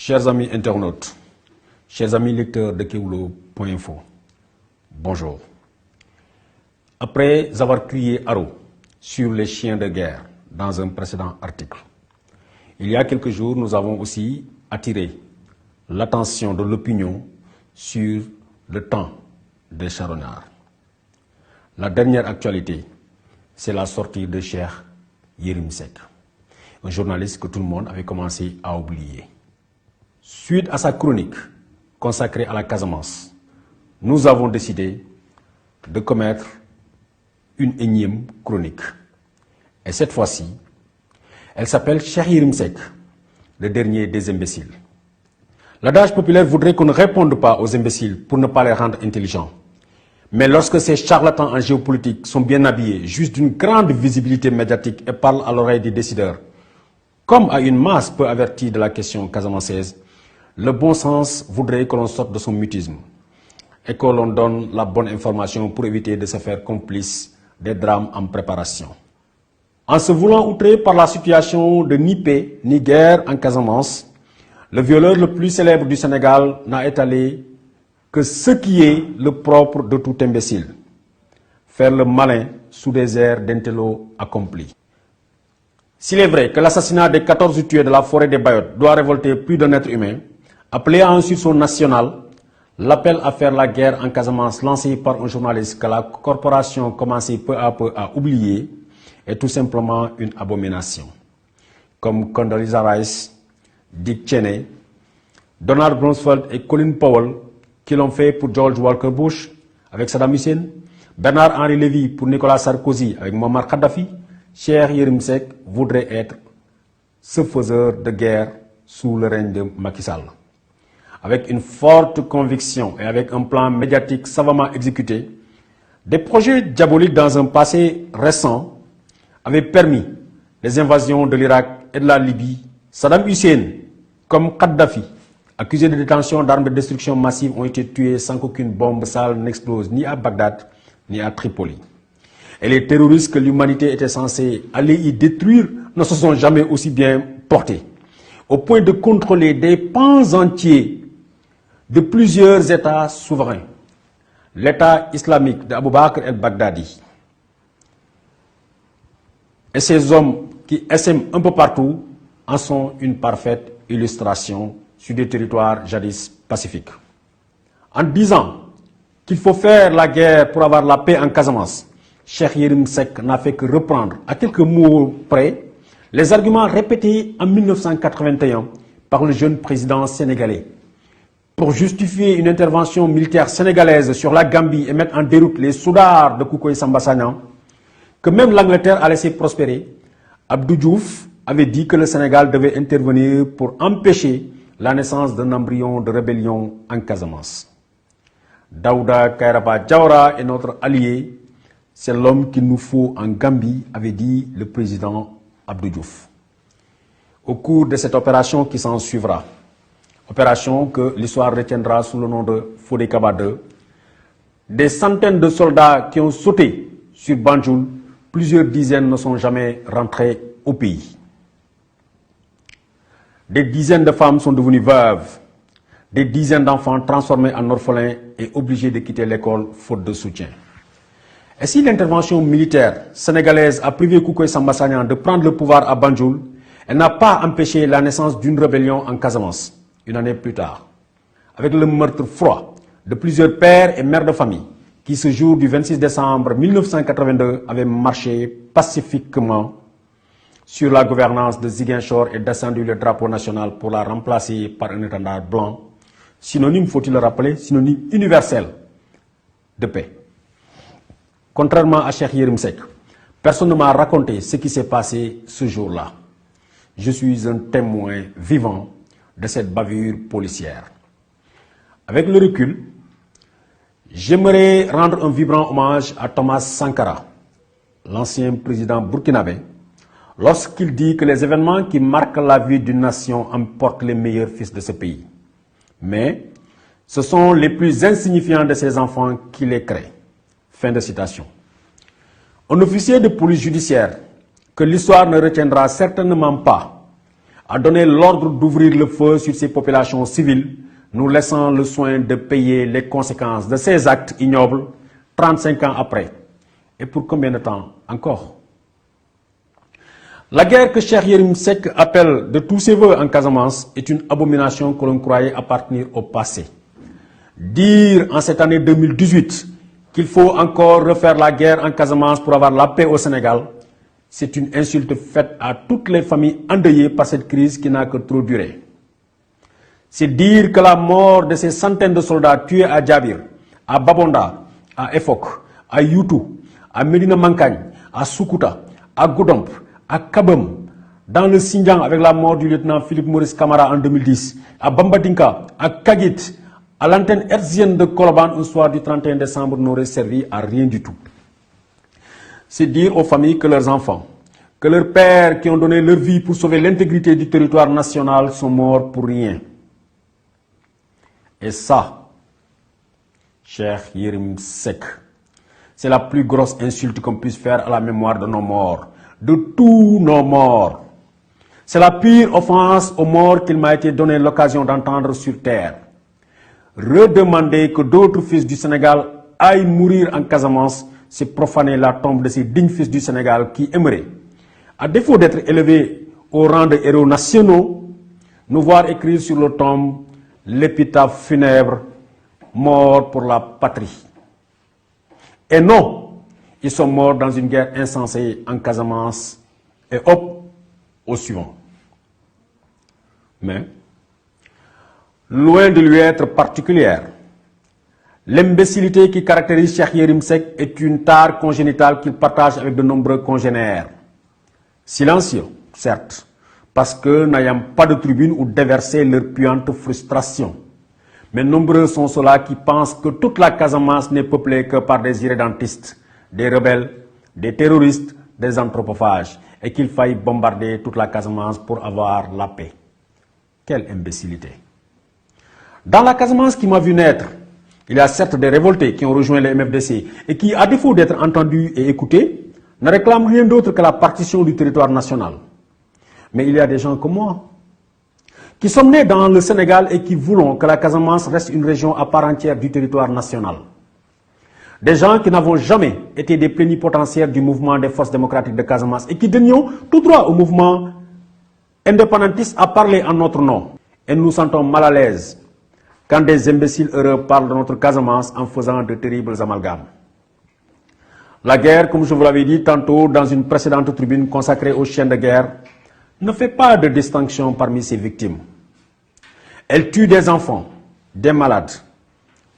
Chers amis internautes, chers amis lecteurs de Kewoulo.info, bonjour. Après avoir crié haro sur les chiens de guerre dans un précédent article, il y a quelques jours, nous avons aussi attiré l'attention de l'opinion sur le temps des charognards. La dernière actualité, c'est la sortie de Cheikh Yérim Seck, un journaliste que tout le monde avait commencé à oublier. Suite à sa chronique consacrée à la Casamance, nous avons décidé de commettre une énième chronique. Et cette fois-ci, elle s'appelle Cheikh Yérim Seck, le dernier des imbéciles. L'adage populaire voudrait qu'on ne réponde pas aux imbéciles pour ne pas les rendre intelligents. Mais lorsque ces charlatans en géopolitique sont bien habillés, juste d'une grande visibilité médiatique et parlent à l'oreille des décideurs, comme à une masse peu avertie de la question casamançaise, le bon sens voudrait que l'on sorte de son mutisme et que l'on donne la bonne information pour éviter de se faire complice des drames en préparation. En se voulant outré par la situation de ni paix ni guerre en Casamance, le violeur le plus célèbre du Sénégal n'a étalé que ce qui est le propre de tout imbécile, faire le malin sous des airs d'intello accompli. S'il est vrai que l'assassinat des 14 tués de la forêt des Bayottes doit révolter plus d'un être humain, appelé à un sursaut national, l'appel à faire la guerre en Casamance lancé par un journaliste que la corporation commençait peu à oublier est tout simplement une abomination. Comme Condoleezza Rice, Dick Cheney, Donald Rumsfeld et Colin Powell, qui l'ont fait pour George Walker Bush avec Saddam Hussein, Bernard-Henri Lévy pour Nicolas Sarkozy avec Muammar Kadhafi, Cheikh Yérim Seck voudrait être ce faiseur de guerre sous le règne de Macky Sall. Avec une forte conviction et avec un plan médiatique savamment exécuté, des projets diaboliques dans un passé récent avaient permis les invasions de l'Irak et de la Libye. Saddam Hussein, comme Kadhafi, accusés de détention d'armes de destruction massive, ont été tués sans qu'aucune bombe sale n'explose ni à Bagdad ni à Tripoli. Et les terroristes que l'humanité était censée aller y détruire ne se sont jamais aussi bien portés, au point de contrôler des pans entiers de plusieurs États souverains. L'État islamique d'Abou Bakr el-Baghdadi et ces hommes qui essaiment un peu partout en sont une parfaite illustration sur des territoires jadis pacifiques. En disant qu'il faut faire la guerre pour avoir la paix en Casamance, Cheikh Yérim Seck n'a fait que reprendre à quelques mots près les arguments répétés en 1981 par le jeune président sénégalais pour justifier une intervention militaire sénégalaise sur la Gambie et mettre en déroute les soudards de Kukoy Samba Sagnan, que même l'Angleterre a laissé prospérer. Abdou Diouf avait dit que le Sénégal devait intervenir pour empêcher la naissance d'un embryon de rébellion en Casamance. Daouda Kairaba Diawara est notre allié, c'est l'homme qu'il nous faut en Gambie, avait dit le président Abdou Diouf. Au cours de cette opération qui s'en suivra, opération que l'histoire retiendra sous le nom de Fodé Kaba 2, des centaines de soldats qui ont sauté sur Banjul, plusieurs dizaines ne sont jamais rentrés au pays. Des dizaines de femmes sont devenues veuves, des dizaines d'enfants transformés en orphelins et obligés de quitter l'école faute de soutien. Et si l'intervention militaire sénégalaise a privé Kukoy Samba Sagnan de prendre le pouvoir à Banjul, elle n'a pas empêché la naissance d'une rébellion en Casamance, une année plus tard, avec le meurtre froid de plusieurs pères et mères de famille qui, ce jour du 26 décembre 1982, avaient marché pacifiquement sur la gouvernance de Ziguinchor et descendu le drapeau national pour la remplacer par un étendard blanc, synonyme, faut-il le rappeler, synonyme universel de paix. Contrairement à Cheikh Yérim Seck, personne ne m'a raconté ce qui s'est passé ce jour-là. Je suis un témoin vivant de cette bavure policière. Avec le recul, j'aimerais rendre un vibrant hommage à Thomas Sankara, l'ancien président burkinabé, lorsqu'il dit que les événements qui marquent la vie d'une nation emportent les meilleurs fils de ce pays. Mais ce sont les plus insignifiants de ces enfants qui les créent. Fin de citation. Un officier de police judiciaire que l'histoire ne retiendra certainement pas a donné l'ordre d'ouvrir le feu sur ces populations civiles, nous laissant le soin de payer les conséquences de ces actes ignobles 35 ans après. Et pour combien de temps encore? La guerre que Cheikh Yérim Seck appelle de tous ses voeux en Casamance est une abomination que l'on croyait appartenir au passé. Dire en cette année 2018 qu'il faut encore refaire la guerre en Casamance pour avoir la paix au Sénégal, c'est une insulte faite à toutes les familles endeuillées par cette crise qui n'a que trop duré. C'est dire que la mort de ces centaines de soldats tués à Djabir, à Babonda, à Efok, à Youtou, à Medina Mankagne, à Sukuta, à Goudomp, à Kabem, dans le Xinjiang avec la mort du lieutenant Philippe Maurice Camara en 2010, à Bambadinka, à Kagit, à l'antenne hertzienne de Koloban un soir du 31 décembre n'aurait servi à rien du tout. C'est dire aux familles que leurs enfants, que leurs pères qui ont donné leur vie pour sauver l'intégrité du territoire national sont morts pour rien. Et ça, Cheikh Yérim Seck, c'est la plus grosse insulte qu'on puisse faire à la mémoire de nos morts, de tous nos morts. C'est la pire offense aux morts qu'il m'a été donné l'occasion d'entendre sur terre. Redemander que d'autres fils du Sénégal aillent mourir en Casamance, c'est profaner la tombe de ces dignes fils du Sénégal qui aimeraient, à défaut d'être élevés au rang de héros nationaux, nous voir écrire sur leur tombe l'épitaphe funèbre « Mort pour la patrie ». Et non, ils sont morts dans une guerre insensée en Casamance. Et hop, au suivant. Mais, loin de lui être particulière, l'imbécilité qui caractérise Cheikh Yérim Seck est une tare congénitale qu'il partage avec de nombreux congénères. Silencieux, certes, parce que n'ayant pas de tribune où déverser leur puante frustration. Mais nombreux sont ceux-là qui pensent que toute la Casamance n'est peuplée que par des irrédentistes, des rebelles, des terroristes, des anthropophages, et qu'il faille bombarder toute la Casamance pour avoir la paix. Quelle imbécilité! Dans la Casamance qui m'a vu naître, il y a certes des révoltés qui ont rejoint les MFDC et qui, à défaut d'être entendus et écoutés, ne réclament rien d'autre que la partition du territoire national. Mais il y a des gens comme moi, qui sommes nés dans le Sénégal et qui voulons que la Casamance reste une région à part entière du territoire national. Des gens qui n'avons jamais été des plénipotentiaires du mouvement des forces démocratiques de Casamance et qui donnions tout droit au mouvement indépendantiste à parler en notre nom. Et nous nous sentons mal à l'aise quand des imbéciles heureux parlent de notre Casamance en faisant de terribles amalgames. La guerre, comme je vous l'avais dit tantôt dans une précédente tribune consacrée aux chiens de guerre, ne fait pas de distinction parmi ses victimes. Elle tue des enfants, des malades,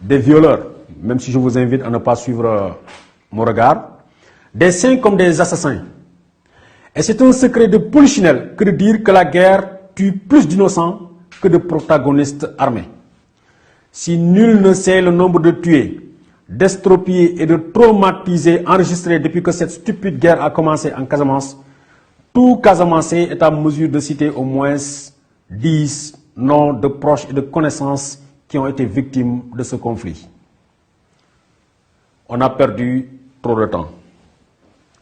des violeurs, même si je vous invite à ne pas suivre mon regard, des saints comme des assassins. Et c'est un secret de polichinelle que de dire que la guerre tue plus d'innocents que de protagonistes armés. Si nul ne sait le nombre de tués, d'estropiés et de traumatisés enregistrés depuis que cette stupide guerre a commencé en Casamance, tout Casamancé est à mesure de citer au moins 10 noms de proches et de connaissances qui ont été victimes de ce conflit. On a perdu trop de temps,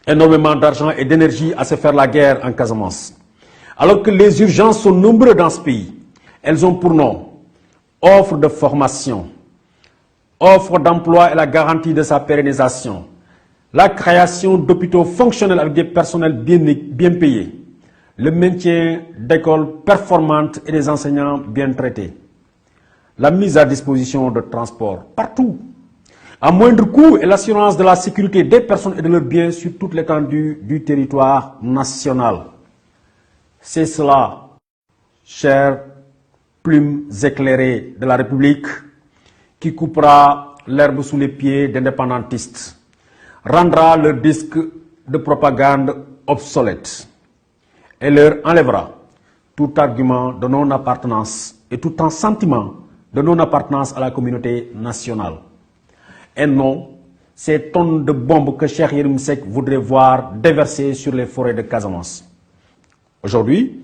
énormément d'argent et d'énergie à se faire la guerre en Casamance. Alors que les urgences sont nombreuses dans ce pays, elles ont pour nom offre de formation, offre d'emploi et la garantie de sa pérennisation, la création d'hôpitaux fonctionnels avec des personnels bien payés, le maintien d'écoles performantes et des enseignants bien traités, la mise à disposition de transports partout, à moindre coût et l'assurance de la sécurité des personnes et de leurs biens sur toute l'étendue du territoire national. C'est cela, chères plumes éclairées de la République, qui coupera l'herbe sous les pieds d'indépendantistes, rendra leur disque de propagande obsolète et leur enlèvera tout argument de non-appartenance et tout un sentiment de non-appartenance à la communauté nationale. Et non, ces tonnes de bombes que Cheikh Yérim Seck voudrait voir déversées sur les forêts de Casamance. Aujourd'hui,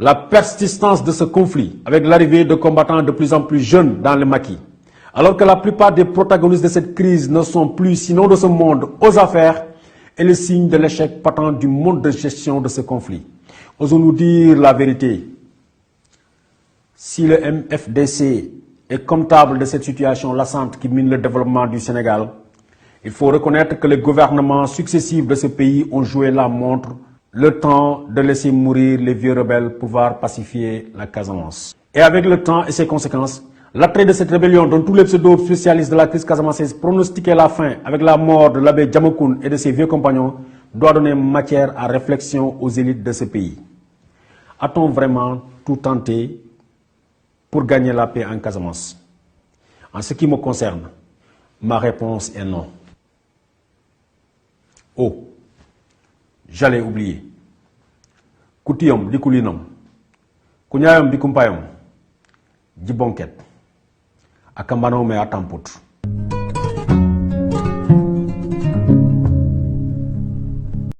la persistance de ce conflit, avec l'arrivée de combattants de plus en plus jeunes dans le maquis, alors que la plupart des protagonistes de cette crise ne sont plus, sinon de ce monde, aux affaires, est le signe de l'échec patent du mode de gestion de ce conflit. Osons-nous dire la vérité. Si le MFDC est comptable de cette situation lassante qui mine le développement du Sénégal, il faut reconnaître que les gouvernements successifs de ce pays ont joué la montre, le temps de laisser mourir les vieux rebelles pour pouvoir pacifier la Casamance. Et avec le temps et ses conséquences, l'attrait de cette rébellion dont tous les pseudo-spécialistes de la crise casamançaise pronostiquaient la fin avec la mort de l'abbé Djamokoun et de ses vieux compagnons doit donner matière à réflexion aux élites de ce pays. A-t-on vraiment tout tenté pour gagner la paix en Casamance? En ce qui me concerne, ma réponse est non. Oh, j'allais oublier. Koutiyom di koulinom, Kounyayom di kumpayom, Djibonket, Akambano me atamput.